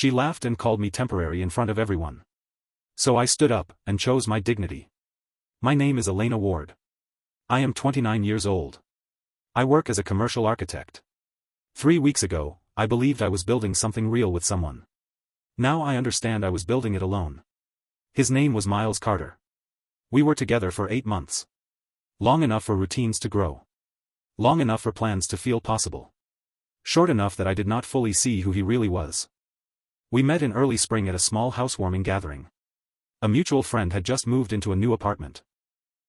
She laughed and called me temporary in front of everyone. So I stood up, and chose my dignity. My name is Elena Ward. I am 29 years old. I work as a commercial architect. 3 weeks ago, I believed I was building something real with someone. Now I understand I was building it alone. His name was Miles Carter. We were together for 8 months. Long enough for routines to grow. Long enough for plans to feel possible. Short enough that I did not fully see who he really was. We met in early spring at a small housewarming gathering. A mutual friend had just moved into a new apartment.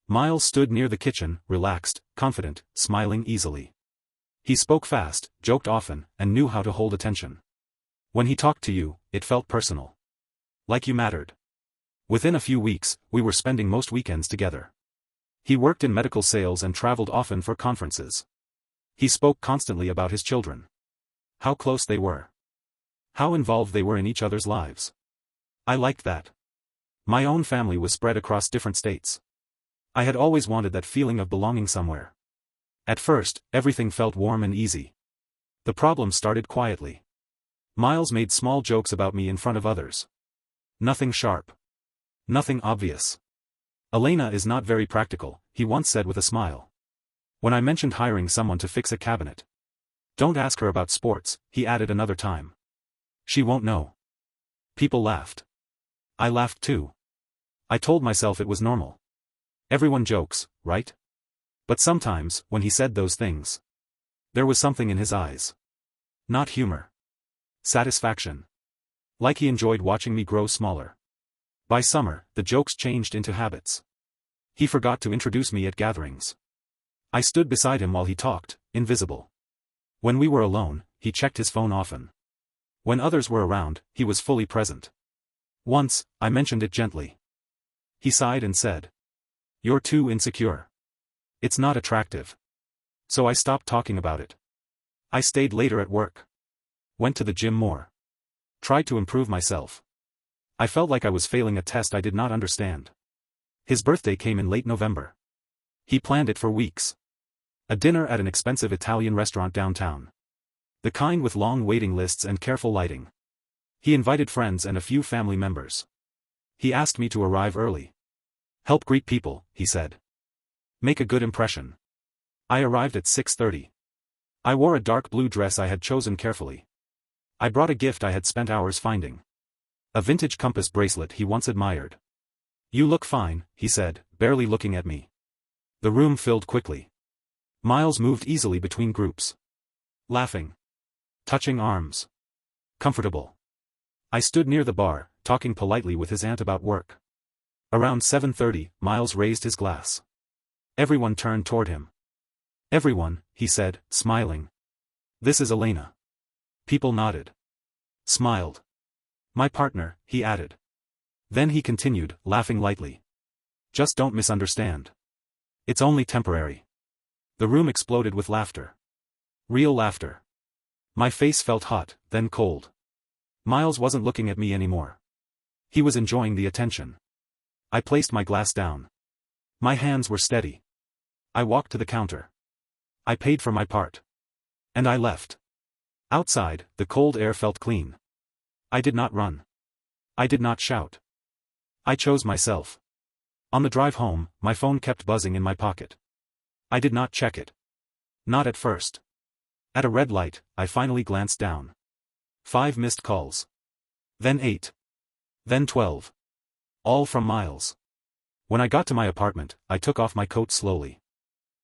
Miles stood near the kitchen, relaxed, confident, smiling easily. He spoke fast, joked often, and knew how to hold attention. When he talked to you, it felt personal. Like you mattered. Within a few weeks, we were spending most weekends together. He worked in medical sales and traveled often for conferences. He spoke constantly about his children. How close they were. How involved they were in each other's lives. I liked that. My own family was spread across different states. I had always wanted that feeling of belonging somewhere. At first, everything felt warm and easy. The problem started quietly. Miles made small jokes about me in front of others. Nothing sharp. Nothing obvious. Elena is not very practical, he once said with a smile. When I mentioned hiring someone to fix a cabinet. Don't ask her about sports, he added another time. She won't know. People laughed. I laughed too. I told myself it was normal. Everyone jokes, right? But sometimes, when he said those things, there was something in his eyes. Not humor. Satisfaction. Like he enjoyed watching me grow smaller. By summer, the jokes changed into habits. He forgot to introduce me at gatherings. I stood beside him while he talked, invisible. When we were alone, he checked his phone often. When others were around, he was fully present. Once, I mentioned it gently. He sighed and said, "You're too insecure. It's not attractive." So I stopped talking about it. I stayed later at work. Went to the gym more. Tried to improve myself. I felt like I was failing a test I did not understand. His birthday came in late November. He planned it for weeks. A dinner at an expensive Italian restaurant downtown. The kind with long waiting lists and careful lighting. He invited friends and a few family members. He asked me to arrive early. Help greet people, he said. Make a good impression. I arrived at 6:30. I wore a dark blue dress I had chosen carefully. I brought a gift I had spent hours finding. A vintage compass bracelet he once admired. You look fine, he said, barely looking at me. The room filled quickly. Miles moved easily between groups. Laughing. Touching arms. Comfortable. I stood near the bar, talking politely with his aunt about work. Around 7:30, Miles raised his glass. Everyone turned toward him. Everyone, he said, smiling. This is Elena. People nodded. Smiled. My partner, he added. Then he continued, laughing lightly. Just don't misunderstand. It's only temporary. The room exploded with laughter. Real laughter. My face felt hot, then cold. Miles wasn't looking at me anymore. He was enjoying the attention. I placed my glass down. My hands were steady. I walked to the counter. I paid for my part. And I left. Outside, the cold air felt clean. I did not run. I did not shout. I chose myself. On the drive home, my phone kept buzzing in my pocket. I did not check it. Not at first. At a red light, I finally glanced down. 5 missed calls. Then 8. Then 12. All from Miles. When I got to my apartment, I took off my coat slowly.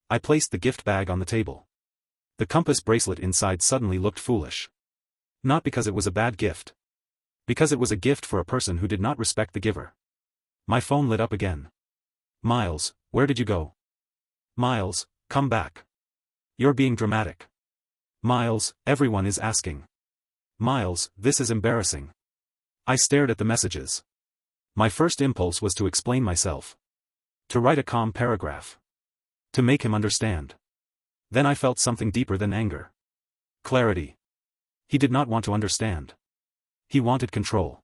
I placed the gift bag on the table. The compass bracelet inside suddenly looked foolish. Not because it was a bad gift. Because it was a gift for a person who did not respect the giver. My phone lit up again. Miles, where did you go? Miles, come back. You're being dramatic. Miles, everyone is asking. Miles, this is embarrassing. I stared at the messages. My first impulse was to explain myself. To write a calm paragraph. To make him understand. Then I felt something deeper than anger. Clarity. He did not want to understand. He wanted control.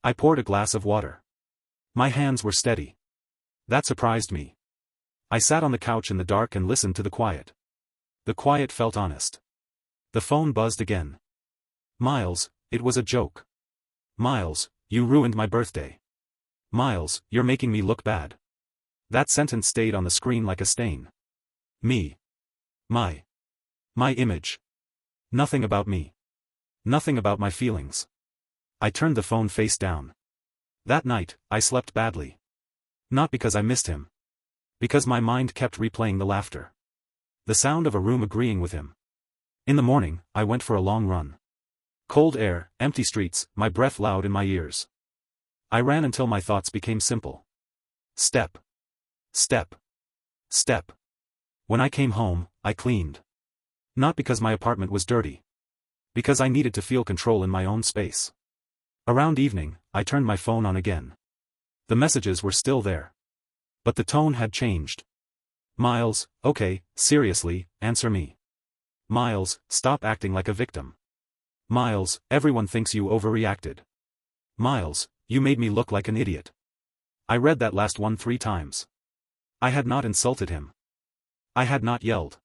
I poured a glass of water. My hands were steady. That surprised me. I sat on the couch in the dark and listened to the quiet. The quiet felt honest. The phone buzzed again. Miles, it was a joke. Miles, you ruined my birthday. Miles, you're making me look bad. That sentence stayed on the screen like a stain. Me. My. My image. Nothing about me. Nothing about my feelings. I turned the phone face down. That night, I slept badly. Not because I missed him. Because my mind kept replaying the laughter. The sound of a room agreeing with him. In the morning, I went for a long run. Cold air, empty streets, my breath loud in my ears. I ran until my thoughts became simple. Step. Step. Step. When I came home, I cleaned. Not because my apartment was dirty. Because I needed to feel control in my own space. Around evening, I turned my phone on again. The messages were still there. But the tone had changed. Miles, okay, seriously, answer me. Miles, stop acting like a victim. Miles, everyone thinks you overreacted. Miles, you made me look like an idiot. I read that last one 3 times. I had not insulted him. I had not yelled.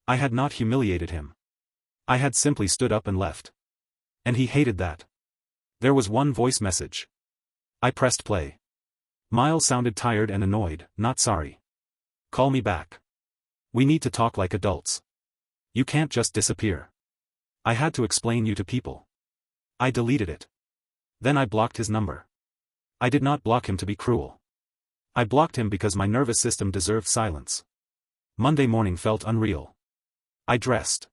I had not humiliated him. I had simply stood up and left. And he hated that. There was one voice message. I pressed play. Miles sounded tired and annoyed, not sorry. Call me back. We need to talk like adults. You can't just disappear. I had to explain you to people. I deleted it. Then I blocked his number. I did not block him to be cruel. I blocked him because my nervous system deserved silence. Monday morning felt unreal. I dressed.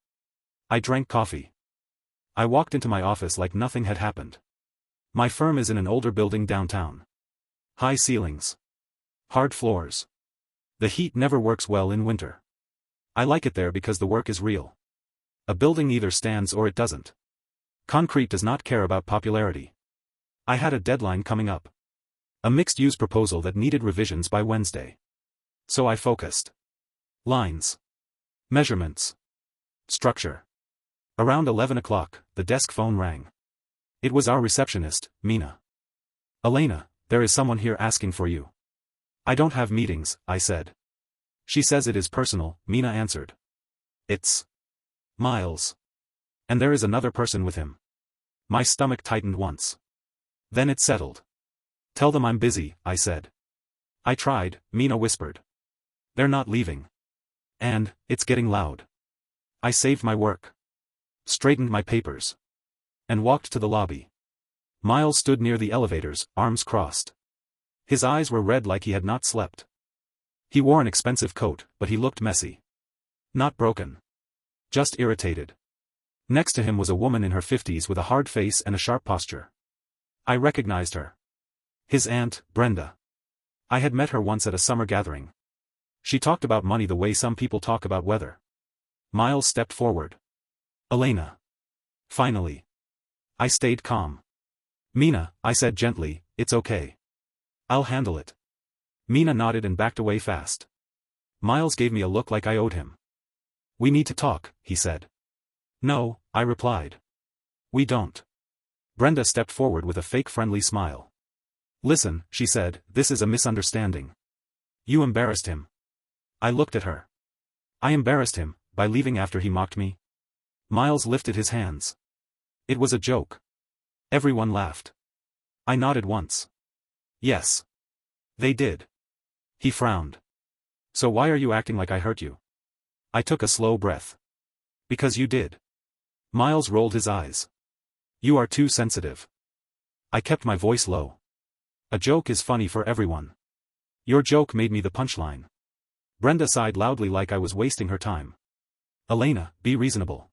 I drank coffee. I walked into my office like nothing had happened. My firm is in an older building downtown. High ceilings. Hard floors. The heat never works well in winter. I like it there because the work is real. A building either stands or it doesn't. Concrete does not care about popularity. I had a deadline coming up. A mixed-use proposal that needed revisions by Wednesday. So I focused. Lines. Measurements. Structure. Around 11 o'clock, the desk phone rang. It was our receptionist, Mina. Elena, there is someone here asking for you. I don't have meetings, I said. She says it is personal, Mina answered. It's Miles. And there is another person with him. My stomach tightened once. Then it settled. Tell them I'm busy, I said. I tried, Mina whispered. They're not leaving. And, it's getting loud. I saved my work. Straightened my papers. And walked to the lobby. Miles stood near the elevators, arms crossed. His eyes were red like he had not slept. He wore an expensive coat, but he looked messy. Not broken. Just irritated. Next to him was a woman in her 50s with a hard face and a sharp posture. I recognized her. His aunt, Brenda. I had met her once at a summer gathering. She talked about money the way some people talk about weather. Miles stepped forward. Elena. Finally. I stayed calm. Mina, I said gently, it's okay. I'll handle it. Mina nodded and backed away fast. Miles gave me a look like I owed him. We need to talk, he said. No, I replied. We don't. Brenda stepped forward with a fake friendly smile. Listen, she said, this is a misunderstanding. You embarrassed him. I looked at her. I embarrassed him, by leaving after he mocked me. Miles lifted his hands. It was a joke. Everyone laughed. I nodded once. Yes. They did. He frowned. So why are you acting like I hurt you? I took a slow breath. Because you did. Miles rolled his eyes. You are too sensitive. I kept my voice low. A joke is funny for everyone. Your joke made me the punchline. Brenda sighed loudly like I was wasting her time. Elena, be reasonable.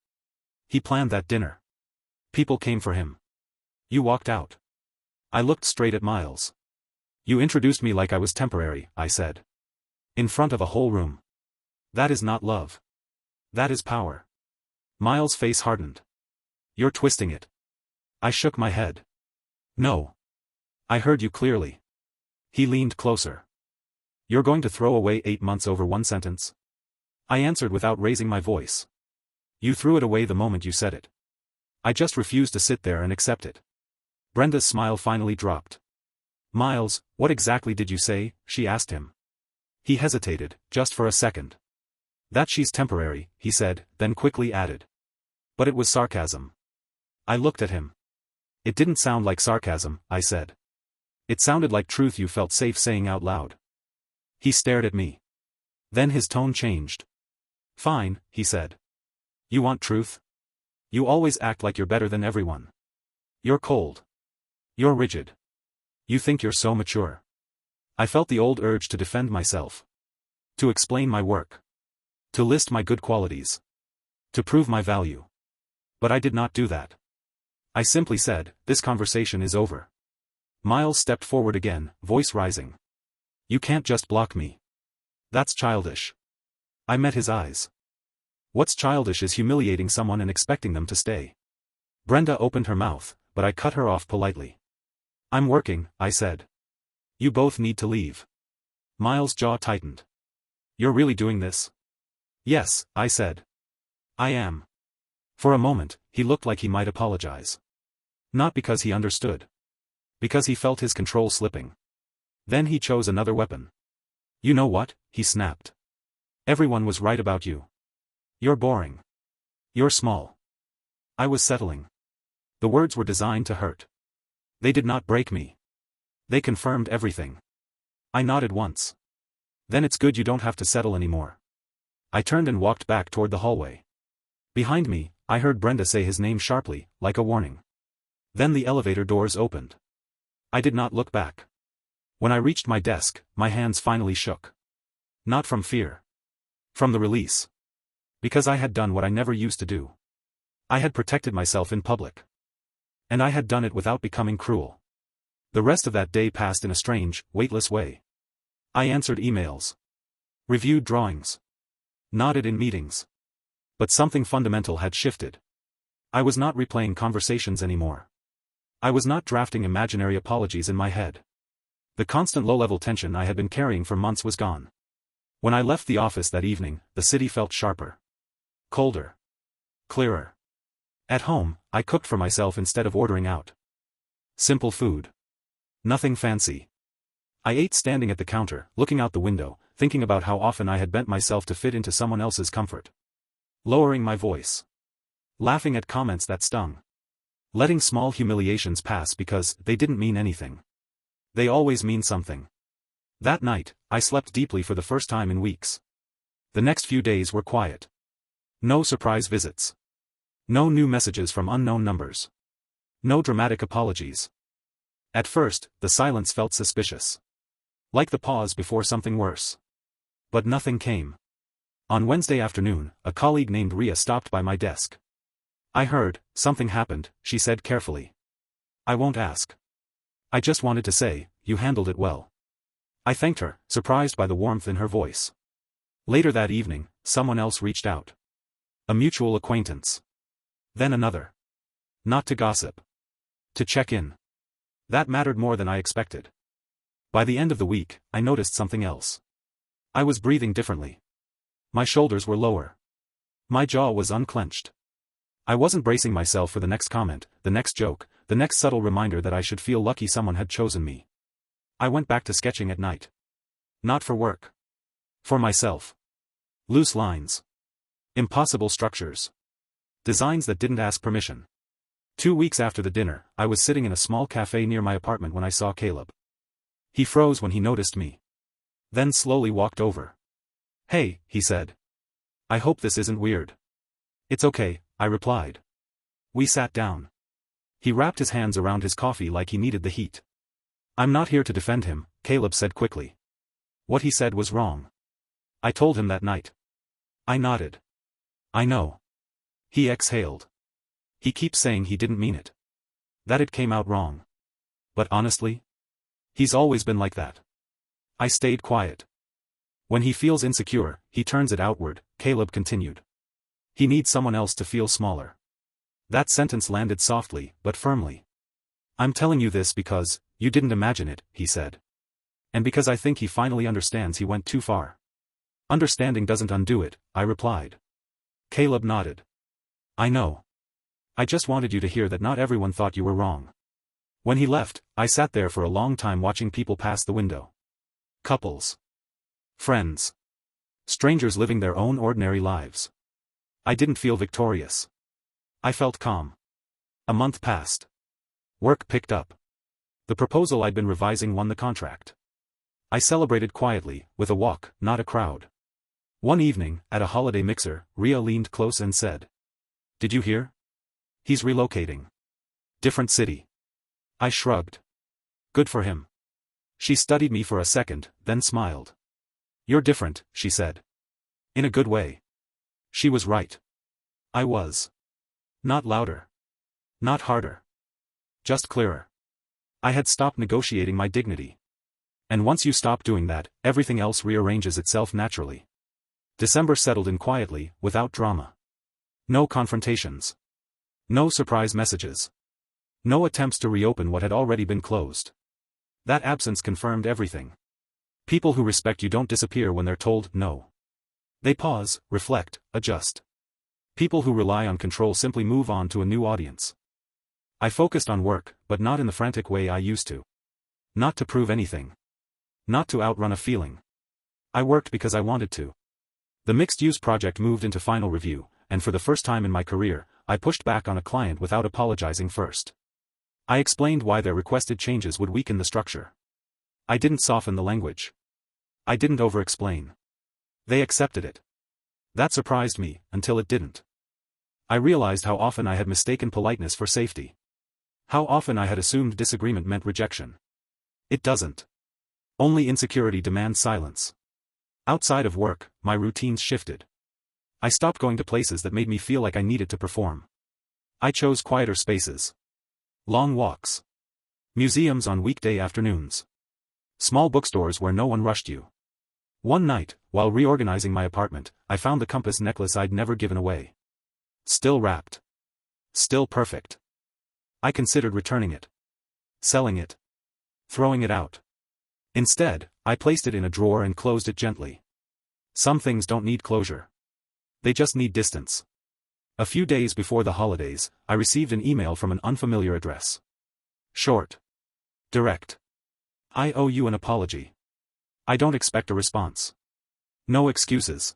He planned that dinner. People came for him. You walked out. I looked straight at Miles. You introduced me like I was temporary, I said. In front of a whole room. That is not love. That is power. Miles' face hardened. You're twisting it. I shook my head. No. I heard you clearly. He leaned closer. You're going to throw away 8 months over one sentence? I answered without raising my voice. You threw it away the moment you said it. I just refused to sit there and accept it. Brenda's smile finally dropped. Miles, what exactly did you say? She asked him. He hesitated, just for a second. That she's temporary, he said, then quickly added. But it was sarcasm. I looked at him. It didn't sound like sarcasm, I said. It sounded like truth you felt safe saying out loud. He stared at me. Then his tone changed. Fine, he said. You want truth? You always act like you're better than everyone. You're cold. You're rigid. You think you're so mature. I felt the old urge to defend myself. To explain my work. To list my good qualities. To prove my value. But I did not do that. I simply said, this conversation is over. Miles stepped forward again, voice rising. You can't just block me. That's childish. I met his eyes. What's childish is humiliating someone and expecting them to stay. Brenda opened her mouth, but I cut her off politely. I'm working, I said. You both need to leave. Miles' jaw tightened. You're really doing this? Yes, I said. I am. For a moment, he looked like he might apologize. Not because he understood. Because he felt his control slipping. Then he chose another weapon. You know what, he snapped. Everyone was right about you. You're boring. You're small. I was settling. The words were designed to hurt. They did not break me. They confirmed everything. I nodded once. Then it's good you don't have to settle anymore. I turned and walked back toward the hallway. Behind me, I heard Brenda say his name sharply, like a warning. Then the elevator doors opened. I did not look back. When I reached my desk, my hands finally shook. Not from fear. From the release. Because I had done what I never used to do. I had protected myself in public. And I had done it without becoming cruel. The rest of that day passed in a strange, weightless way. I answered emails. Reviewed drawings. Nodded in meetings. But something fundamental had shifted. I was not replaying conversations anymore. I was not drafting imaginary apologies in my head. The constant low-level tension I had been carrying for months was gone. When I left the office that evening, the city felt sharper. Colder. Clearer. At home, I cooked for myself instead of ordering out. Simple food. Nothing fancy. I ate standing at the counter, looking out the window, thinking about how often I had bent myself to fit into someone else's comfort. Lowering my voice. Laughing at comments that stung. Letting small humiliations pass because they didn't mean anything. They always mean something. That night, I slept deeply for the first time in weeks. The next few days were quiet. No surprise visits. No new messages from unknown numbers. No dramatic apologies. At first, the silence felt suspicious. Like the pause before something worse. But nothing came. On Wednesday afternoon, a colleague named Ria stopped by my desk. I heard, something happened, she said carefully. I won't ask. I just wanted to say, you handled it well. I thanked her, surprised by the warmth in her voice. Later that evening, someone else reached out. A mutual acquaintance. Then another. Not to gossip. To check in. That mattered more than I expected. By the end of the week, I noticed something else. I was breathing differently. My shoulders were lower. My jaw was unclenched. I wasn't bracing myself for the next comment, the next joke, the next subtle reminder that I should feel lucky someone had chosen me. I went back to sketching at night. Not for work. For myself. Loose lines. Impossible structures. Designs that didn't ask permission. 2 weeks after the dinner, I was sitting in a small cafe near my apartment when I saw Caleb. He froze when he noticed me. Then slowly walked over. Hey, he said. I hope this isn't weird. It's okay, I replied. We sat down. He wrapped his hands around his coffee like he needed the heat. I'm not here to defend him, Caleb said quickly. What he said was wrong. I told him that night. I nodded. I know. He exhaled. He keeps saying he didn't mean it. That it came out wrong. But honestly? He's always been like that. I stayed quiet. When he feels insecure, he turns it outward, Caleb continued. He needs someone else to feel smaller. That sentence landed softly, but firmly. I'm telling you this because, you didn't imagine it, he said. And because I think he finally understands he went too far. Understanding doesn't undo it, I replied. Caleb nodded. I know. I just wanted you to hear that not everyone thought you were wrong. When he left, I sat there for a long time watching people pass the window. Couples. Friends. Strangers living their own ordinary lives. I didn't feel victorious. I felt calm. A month passed. Work picked up. The proposal I'd been revising won the contract. I celebrated quietly, with a walk, not a crowd. One evening, at a holiday mixer, Ria leaned close and said, "Did you hear? He's relocating. Different city." I shrugged. "Good for him." She studied me for a second, then smiled. "You're different," she said. "In a good way." She was right. I was. Not louder. Not harder. Just clearer. I had stopped negotiating my dignity. And once you stop doing that, everything else rearranges itself naturally. December settled in quietly, without drama. No confrontations. No surprise messages. No attempts to reopen what had already been closed. That absence confirmed everything. People who respect you don't disappear when they're told no. They pause, reflect, adjust. People who rely on control simply move on to a new audience. I focused on work, but not in the frantic way I used to. Not to prove anything. Not to outrun a feeling. I worked because I wanted to. The mixed-use project moved into final review, and for the first time in my career, I pushed back on a client without apologizing first. I explained why their requested changes would weaken the structure. I didn't soften the language. I didn't over-explain. They accepted it. That surprised me, until it didn't. I realized how often I had mistaken politeness for safety. How often I had assumed disagreement meant rejection. It doesn't. Only insecurity demands silence. Outside of work, my routines shifted. I stopped going to places that made me feel like I needed to perform. I chose quieter spaces. Long walks. Museums on weekday afternoons. Small bookstores where no one rushed you. One night, while reorganizing my apartment, I found the compass necklace I'd never given away. Still wrapped. Still perfect. I considered returning it. Selling it. Throwing it out. Instead, I placed it in a drawer and closed it gently. Some things don't need closure. They just need distance. A few days before the holidays, I received an email from an unfamiliar address. Short. Direct. "I owe you an apology. I don't expect a response. No excuses.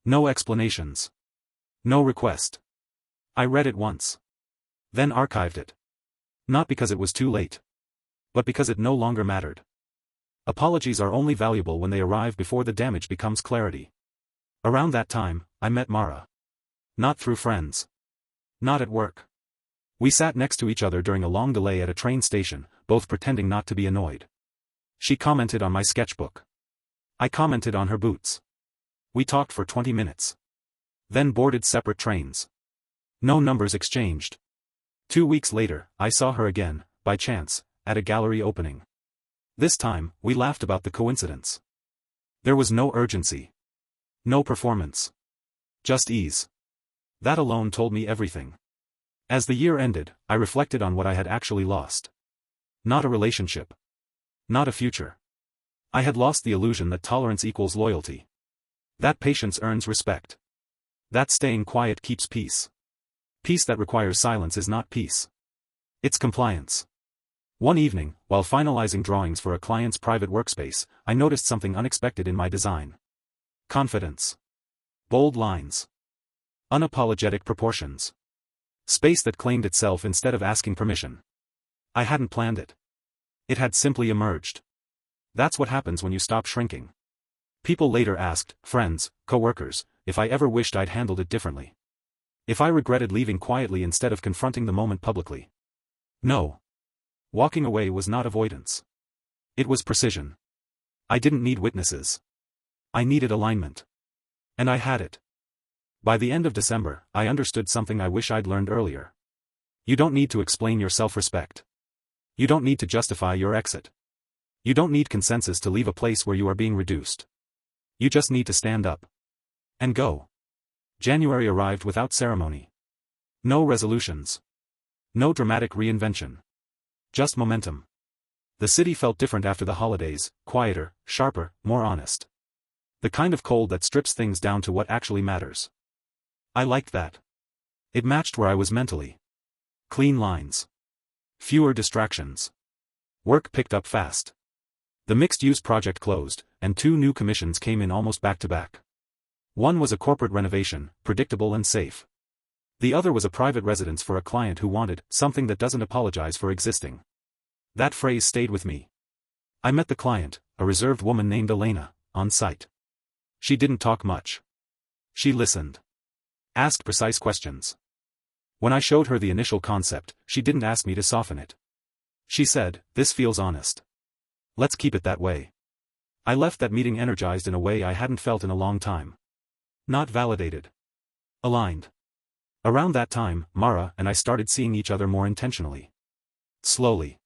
No explanations. No request." I read it once. Then archived it. Not because it was too late. But because it no longer mattered. Apologies are only valuable when they arrive before the damage becomes clarity. Around that time, I met Mara. Not through friends. Not at work. We sat next to each other during a long delay at a train station, both pretending not to be annoyed. She commented on my sketchbook. I commented on her boots. We talked for 20 minutes. Then boarded separate trains. No numbers exchanged. 2 weeks later, I saw her again, by chance, at a gallery opening. This time, we laughed about the coincidence. There was no urgency. No performance. Just ease. That alone told me everything. As the year ended, I reflected on what I had actually lost. Not a relationship. Not a future. I had lost the illusion that tolerance equals loyalty. That patience earns respect. That staying quiet keeps peace. Peace that requires silence is not peace. It's compliance. One evening, while finalizing drawings for a client's private workspace, I noticed something unexpected in my design. Confidence. Bold lines. Unapologetic proportions. Space that claimed itself instead of asking permission. I hadn't planned it. It had simply emerged. That's what happens when you stop shrinking. People later asked, friends, co-workers, if I ever wished I'd handled it differently. If I regretted leaving quietly instead of confronting the moment publicly. No. Walking away was not avoidance. It was precision. I didn't need witnesses. I needed alignment. And I had it. By the end of December, I understood something I wish I'd learned earlier. You don't need to explain your self-respect. You don't need to justify your exit. You don't need consensus to leave a place where you are being reduced. You just need to stand up. And go. January arrived without ceremony. No resolutions. No dramatic reinvention. Just momentum. The city felt different after the holidays, quieter, sharper, more honest. The kind of cold that strips things down to what actually matters. I liked that. It matched where I was mentally. Clean lines. Fewer distractions. Work picked up fast. The mixed-use project closed, and 2 new commissions came in almost back-to-back. One was a corporate renovation, predictable and safe. The other was a private residence for a client who wanted something that doesn't apologize for existing. That phrase stayed with me. I met the client, a reserved woman named Elena, on site. She didn't talk much. She listened. Asked precise questions. When I showed her the initial concept, she didn't ask me to soften it. She said, "This feels honest. Let's keep it that way." I left that meeting energized in a way I hadn't felt in a long time. Not validated. Aligned. Around that time, Mara and I started seeing each other more intentionally. Slowly.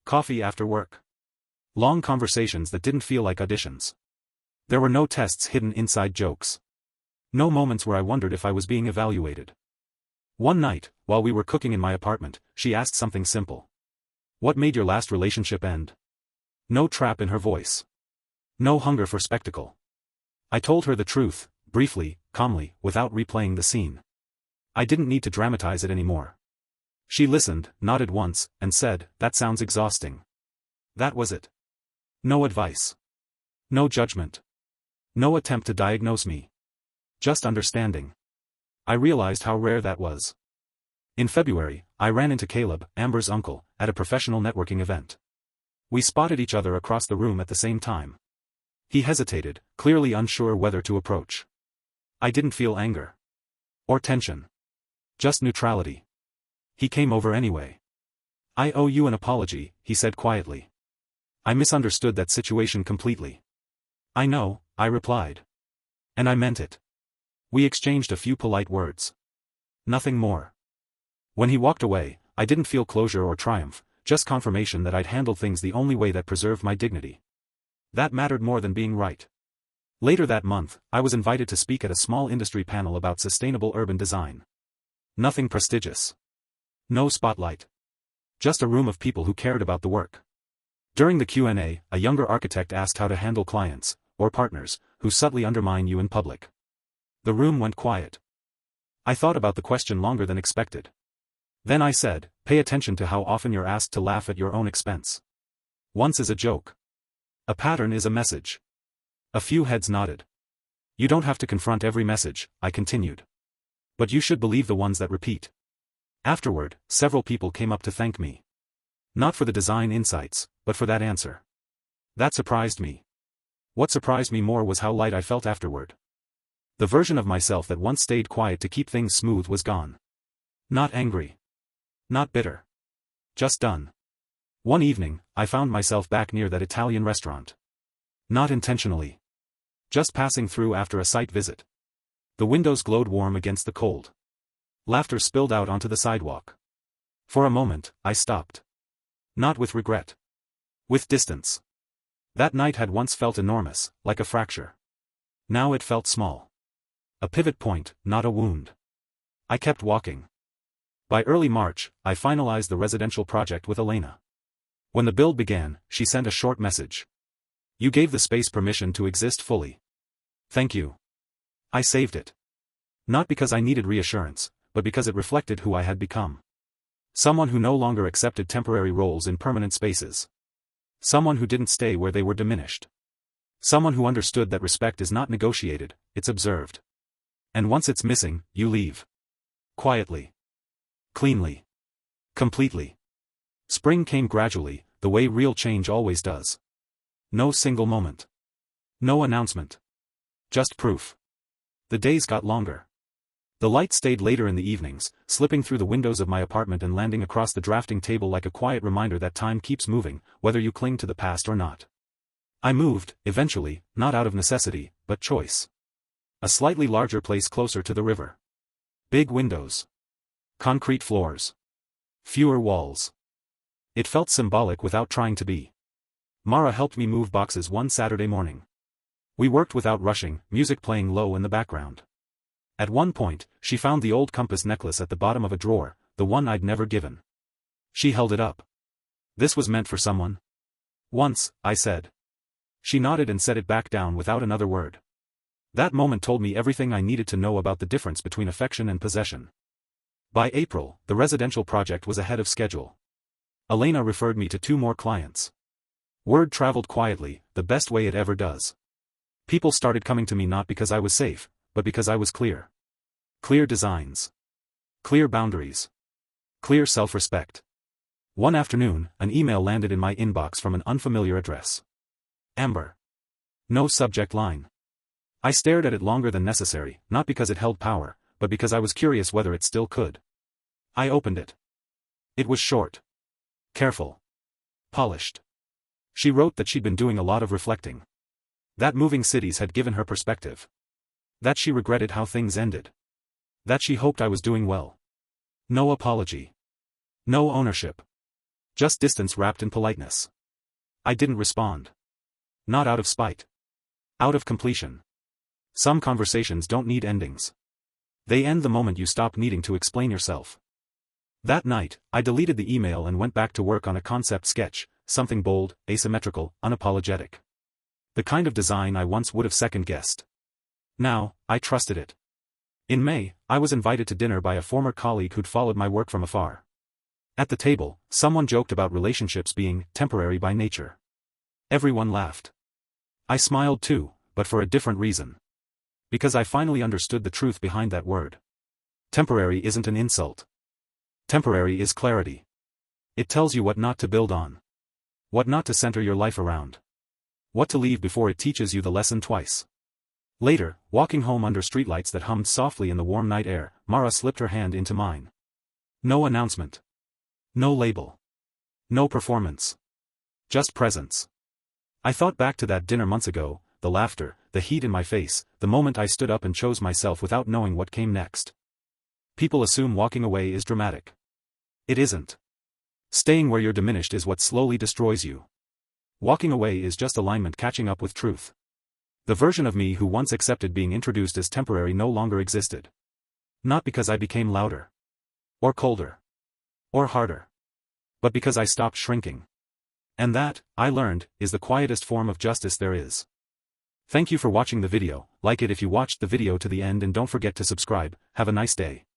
Coffee after work. Long conversations that didn't feel like auditions. There were no tests hidden inside jokes. No moments where I wondered if I was being evaluated. One night, while we were cooking in my apartment, she asked something simple. "What made your last relationship end?" No trap in her voice. No hunger for spectacle. I told her the truth, briefly, calmly, without replaying the scene. I didn't need to dramatize it anymore. She listened, nodded once, and said, "That sounds exhausting." That was it. No advice. No judgment. No attempt to diagnose me. Just understanding. I realized how rare that was. In February, I ran into Caleb, Amber's uncle, at a professional networking event. We spotted each other across the room at the same time. He hesitated, clearly unsure whether to approach. I didn't feel anger. Or tension. Just neutrality. He came over anyway. "I owe you an apology," he said quietly. "I misunderstood that situation completely." "I know," I replied. "And I meant it." We exchanged a few polite words. Nothing more. When he walked away, I didn't feel closure or triumph, just confirmation that I'd handled things the only way that preserved my dignity. That mattered more than being right. Later that month, I was invited to speak at a small industry panel about sustainable urban design. Nothing prestigious. No spotlight. Just a room of people who cared about the work. During the Q&A, a younger architect asked how to handle clients, or partners, who subtly undermine you in public. The room went quiet. I thought about the question longer than expected. Then I said, "Pay attention to how often you're asked to laugh at your own expense. Once is a joke. A pattern is a message." A few heads nodded. "You don't have to confront every message," I continued. "But you should believe the ones that repeat." Afterward, several people came up to thank me. Not for the design insights, but for that answer. That surprised me. What surprised me more was how light I felt afterward. The version of myself that once stayed quiet to keep things smooth was gone. Not angry. Not bitter. Just done. One evening, I found myself back near that Italian restaurant. Not intentionally. Just passing through after a site visit. The windows glowed warm against the cold. Laughter spilled out onto the sidewalk. For a moment, I stopped. Not with regret. With distance. That night had once felt enormous, like a fracture. Now it felt small. A pivot point, not a wound. I kept walking. By early March, I finalized the residential project with Elena. When the build began, she sent a short message. "You gave the space permission to exist fully. Thank you." I saved it. Not because I needed reassurance, but because it reflected who I had become. Someone who no longer accepted temporary roles in permanent spaces. Someone who didn't stay where they were diminished. Someone who understood that respect is not negotiated, it's observed. And once it's missing, you leave. Quietly. Cleanly. Completely. Spring came gradually, the way real change always does. No single moment. No announcement. Just proof. The days got longer. The light stayed later in the evenings, slipping through the windows of my apartment and landing across the drafting table like a quiet reminder that time keeps moving, whether you cling to the past or not. I moved, eventually, not out of necessity, but choice. A slightly larger place closer to the river. Big windows. Concrete floors. Fewer walls. It felt symbolic without trying to be. Mara helped me move boxes one Saturday morning. We worked without rushing, music playing low in the background. At one point, she found the old compass necklace at the bottom of a drawer, the one I'd never given. She held it up. "This was meant for someone?" "Once," I said. She nodded and set it back down without another word. That moment told me everything I needed to know about the difference between affection and possession. By April, the residential project was ahead of schedule. Elena referred me to 2 more clients. Word traveled quietly, the best way it ever does. People started coming to me not because I was safe, but because I was clear. Clear designs. Clear boundaries. Clear self-respect. One afternoon, an email landed in my inbox from an unfamiliar address. Amber. No subject line. I stared at it longer than necessary, not because it held power, but because I was curious whether it still could. I opened it. It was short. Careful. Polished. She wrote that she'd been doing a lot of reflecting. That moving cities had given her perspective. That she regretted how things ended. That she hoped I was doing well. No apology. No ownership. Just distance wrapped in politeness. I didn't respond. Not out of spite. Out of completion. Some conversations don't need endings. They end the moment you stop needing to explain yourself. That night, I deleted the email and went back to work on a concept sketch, something bold, asymmetrical, unapologetic. The kind of design I once would have second-guessed. Now, I trusted it. In May, I was invited to dinner by a former colleague who'd followed my work from afar. At the table, someone joked about relationships being temporary by nature. Everyone laughed. I smiled too, but for a different reason. Because I finally understood the truth behind that word. Temporary isn't an insult. Temporary is clarity. It tells you what not to build on. What not to center your life around. What to leave before it teaches you the lesson twice. Later, walking home under streetlights that hummed softly in the warm night air, Mara slipped her hand into mine. No announcement. No label. No performance. Just presence. I thought back to that dinner months ago, the laughter, the heat in my face, the moment I stood up and chose myself without knowing what came next. People assume walking away is dramatic. It isn't. Staying where you're diminished is what slowly destroys you. Walking away is just alignment catching up with truth. The version of me who once accepted being introduced as temporary no longer existed. Not because I became louder. Or colder. Or harder. But because I stopped shrinking. And that, I learned, is the quietest form of justice there is. Thank you for watching the video. Like it if you watched the video to the end and don't forget to subscribe. Have a nice day.